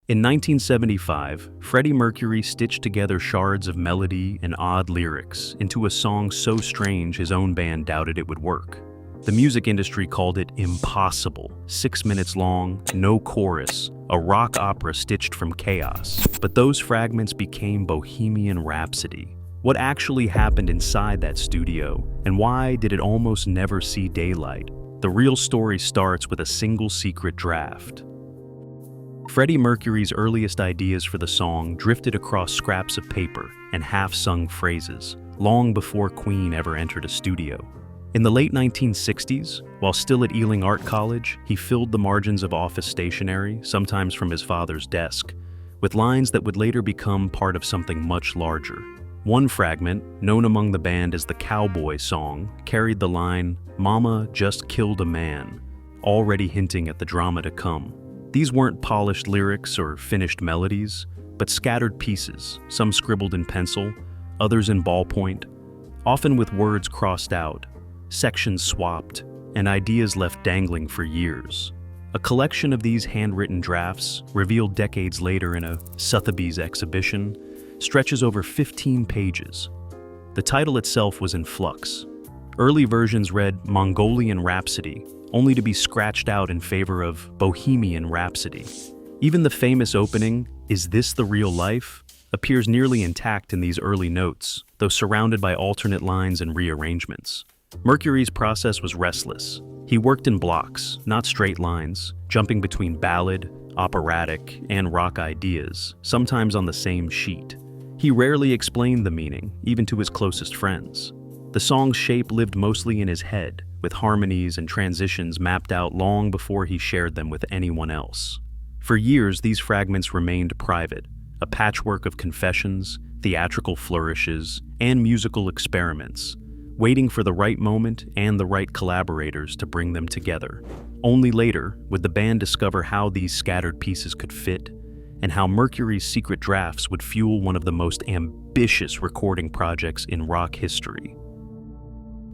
In 1975, Freddie Mercury stitched together shards of melody and odd lyrics into a song so strange his own band doubted it would work. The music industry called it impossible. 6 minutes long, no chorus, a rock opera stitched from chaos. But those fragments became Bohemian Rhapsody. What actually happened inside that studio, and why did it almost never see daylight? The real story starts with a single secret draft. Freddie Mercury's earliest ideas for the song drifted across scraps of paper and half-sung phrases, long before Queen ever entered a studio. In the late 1960s, while still at Ealing Art College, he filled the margins of office stationery, sometimes from his father's desk, with lines that would later become part of something much larger. One fragment, known among the band as the Cowboy Song, carried the line, "Mama just killed a man," already hinting at the drama to come. These weren't polished lyrics or finished melodies, but scattered pieces, some scribbled in pencil, others in ballpoint, often with words crossed out, sections swapped, and ideas left dangling for years. A collection of these handwritten drafts, revealed decades later in a Sotheby's exhibition, stretches over 15 pages. The title itself was in flux. Early versions read Mongolian Rhapsody, only to be scratched out in favor of Bohemian Rhapsody. Even the famous opening, "Is This the Real Life?" appears nearly intact in these early notes, though surrounded by alternate lines and rearrangements. Mercury's process was restless. He worked in blocks, not straight lines, jumping between ballad, operatic, and rock ideas, sometimes on the same sheet. He rarely explained the meaning, even to his closest friends. The song's shape lived mostly in his head, with harmonies and transitions mapped out long before he shared them with anyone else. For years, these fragments remained private, a patchwork of confessions, theatrical flourishes, and musical experiments, waiting for the right moment and the right collaborators to bring them together. Only later would the band discover how these scattered pieces could fit, and how Mercury's secret drafts would fuel one of the most ambitious recording projects in rock history.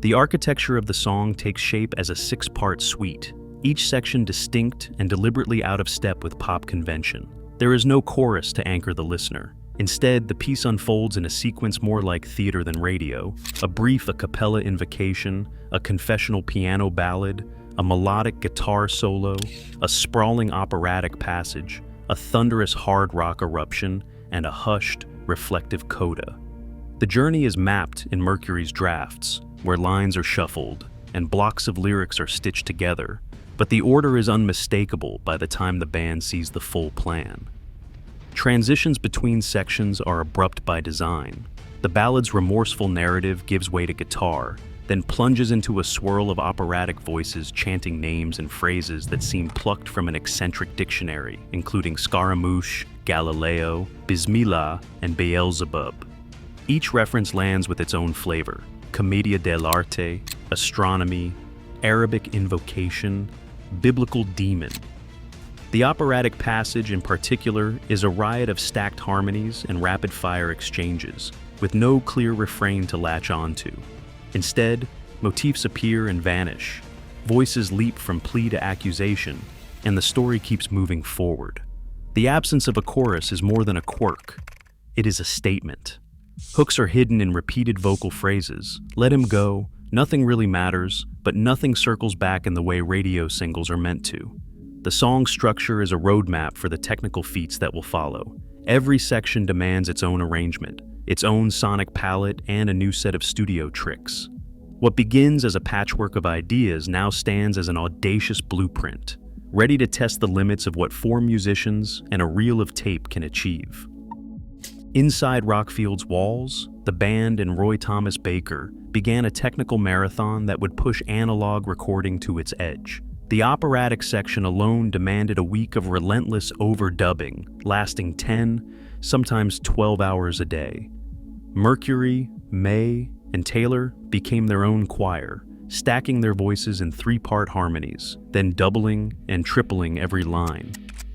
The architecture of the song takes shape as a 6-part suite, each section distinct and deliberately out of step with pop convention. There is no chorus to anchor the listener. Instead, the piece unfolds in a sequence more like theater than radio, a brief a cappella invocation, a confessional piano ballad, a melodic guitar solo, a sprawling operatic passage, a thunderous hard rock eruption, and a hushed, reflective coda. The journey is mapped in Mercury's drafts, where lines are shuffled and blocks of lyrics are stitched together, but the order is unmistakable by the time the band sees the full plan. Transitions between sections are abrupt by design. The ballad's remorseful narrative gives way to guitar, then plunges into a swirl of operatic voices chanting names and phrases that seem plucked from an eccentric dictionary, including Scaramouche, Galileo, Bismillah, and Beelzebub. Each reference lands with its own flavor: commedia dell'arte, astronomy, Arabic invocation, biblical demon. The operatic passage in particular is a riot of stacked harmonies and rapid-fire exchanges, with no clear refrain to latch onto. Instead, motifs appear and vanish, voices leap from plea to accusation, and the story keeps moving forward. The absence of a chorus is more than a quirk. It is a statement. Hooks are hidden in repeated vocal phrases. Let him go, nothing really matters, but nothing circles back in the way radio singles are meant to. The song's structure is a roadmap for the technical feats that will follow. Every section demands its own arrangement, its own sonic palette, and a new set of studio tricks. What begins as a patchwork of ideas now stands as an audacious blueprint, ready to test the limits of what 4 musicians and a reel of tape can achieve. Inside Rockfield's walls, the band and Roy Thomas Baker began a technical marathon that would push analog recording to its edge. The operatic section alone demanded a week of relentless overdubbing, lasting 10, sometimes 12 hours a day. Mercury, May, and Taylor became their own choir, stacking their voices in 3-part harmonies, then doubling and tripling every line.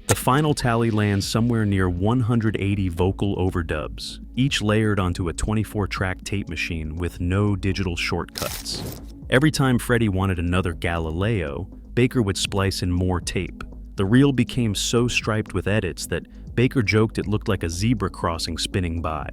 The final tally lands somewhere near 180 vocal overdubs, each layered onto a 24-track tape machine with no digital shortcuts. Every time Freddie wanted another Galileo, Baker would splice in more tape. The reel became so striped with edits that Baker joked it looked like a zebra crossing spinning by.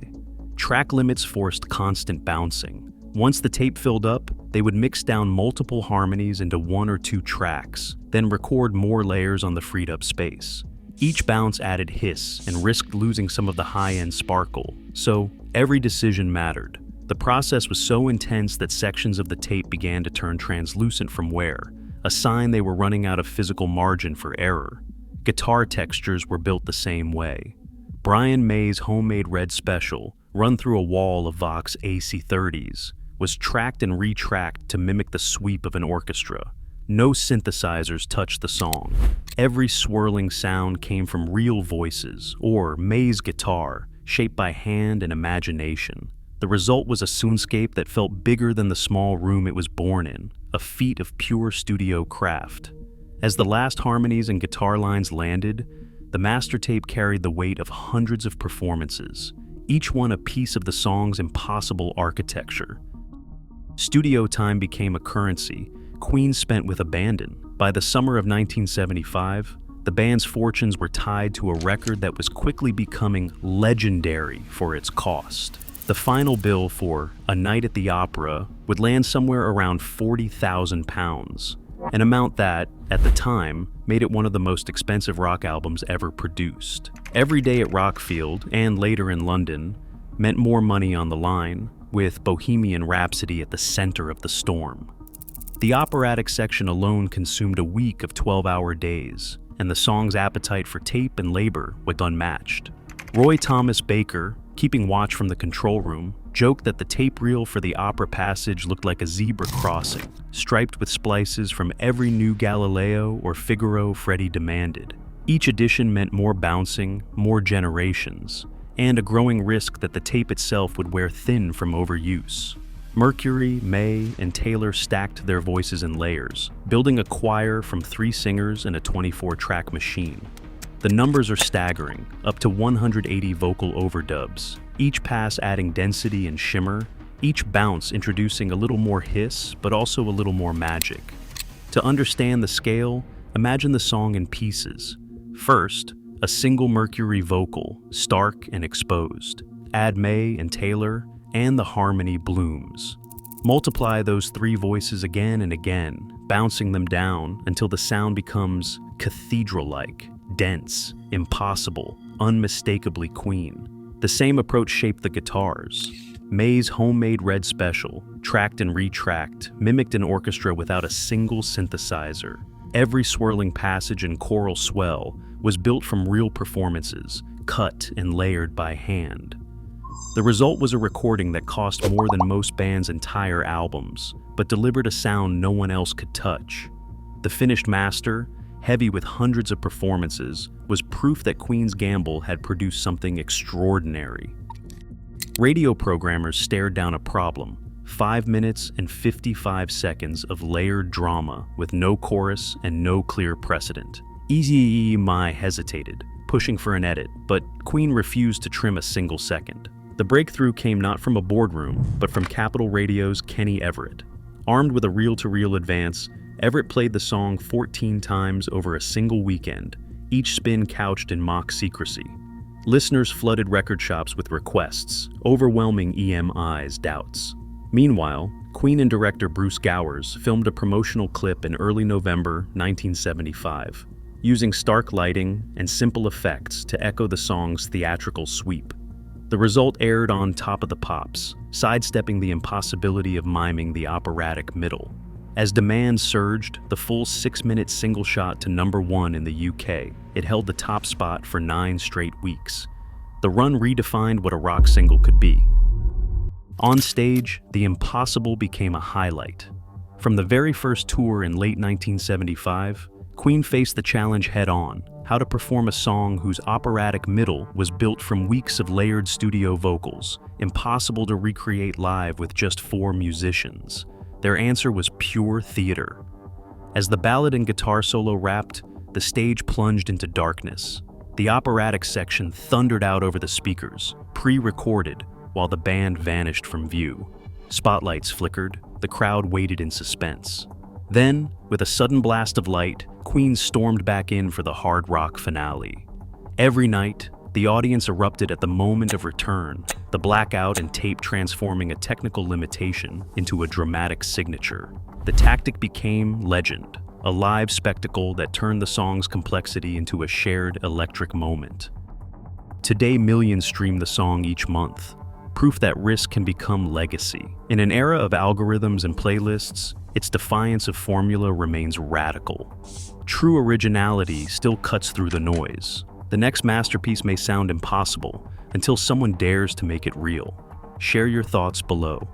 Track limits forced constant bouncing. Once the tape filled up, they would mix down multiple harmonies into 1 or 2 tracks, then record more layers on the freed up space. Each bounce added hiss and risked losing some of the high-end sparkle, so every decision mattered. The process was so intense that sections of the tape began to turn translucent from wear, a sign they were running out of physical margin for error. Guitar textures were built the same way. Brian May's homemade Red Special, run through a wall of Vox AC30s, was tracked and retracked to mimic the sweep of an orchestra. No synthesizers touched the song. Every swirling sound came from real voices, or May's guitar, shaped by hand and imagination. The result was a soundscape that felt bigger than the small room it was born in, a feat of pure studio craft. As the last harmonies and guitar lines landed, the master tape carried the weight of hundreds of performances, each one a piece of the song's impossible architecture. Studio time became a currency Queen spent with abandon. By the summer of 1975, the band's fortunes were tied to a record that was quickly becoming legendary for its cost. The final bill for A Night at the Opera would land somewhere around £40,000, an amount that, at the time, made it one of the most expensive rock albums ever produced. Every day at Rockfield, and later in London, meant more money on the line, with Bohemian Rhapsody at the center of the storm. The operatic section alone consumed a week of 12-hour days, and the song's appetite for tape and labor was unmatched. Roy Thomas Baker, keeping watch from the control room, joked that the tape reel for the opera passage looked like a zebra crossing, striped with splices from every new Galileo or Figaro Freddie demanded. Each edition meant more bouncing, more generations, and a growing risk that the tape itself would wear thin from overuse. Mercury, May, and Taylor stacked their voices in layers, building a choir from 3 singers and a 24-track machine. The numbers are staggering, up to 180 vocal overdubs, each pass adding density and shimmer, each bounce introducing a little more hiss, but also a little more magic. To understand the scale, imagine the song in pieces. First, a single Mercury vocal, stark and exposed. Add May and Taylor, and the harmony blooms. Multiply those 3 voices again and again, bouncing them down until the sound becomes cathedral-like, dense, impossible, unmistakably Queen. The same approach shaped the guitars. May's homemade Red Special, tracked and retracked, mimicked an orchestra without a single synthesizer. Every swirling passage and choral swell was built from real performances, cut and layered by hand. The result was a recording that cost more than most bands' entire albums, but delivered a sound no one else could touch. The finished master, heavy with hundreds of performances, was proof that Queen's gamble had produced something extraordinary. Radio programmers stared down a problem: 5 minutes and 55 seconds of layered drama with no chorus and no clear precedent. Easy My hesitated, pushing for an edit, but Queen refused to trim a single second. The breakthrough came not from a boardroom, but from Capitol Radio's Kenny Everett. Armed with a reel-to-reel advance, Everett played the song 14 times over a single weekend, each spin couched in mock secrecy. Listeners flooded record shops with requests, overwhelming EMI's doubts. Meanwhile, Queen and director Bruce Gowers filmed a promotional clip in early November 1975, using stark lighting and simple effects to echo the song's theatrical sweep. The result aired on Top of the Pops, sidestepping the impossibility of miming the operatic middle. As demand surged, the full 6-minute single shot to #1 in the UK. It held the top spot for 9 straight weeks. The run redefined what a rock single could be. On stage, the impossible became a highlight. From the very first tour in late 1975, Queen faced the challenge head-on: how to perform a song whose operatic middle was built from weeks of layered studio vocals, impossible to recreate live with just 4 musicians. Their answer was pure theater. As the ballad and guitar solo wrapped, the stage plunged into darkness. The operatic section thundered out over the speakers, pre-recorded, while the band vanished from view. Spotlights flickered, the crowd waited in suspense. Then, with a sudden blast of light, Queen stormed back in for the hard rock finale. Every night, The audience erupted at the moment of return, the blackout and tape transforming a technical limitation into a dramatic signature. The tactic became legend, a live spectacle that turned the song's complexity into a shared electric moment. Today, millions stream the song each month, proof that risk can become legacy. In an era of algorithms and playlists, its defiance of formula remains radical. True originality still cuts through the noise. The next masterpiece may sound impossible until someone dares to make it real. Share your thoughts below.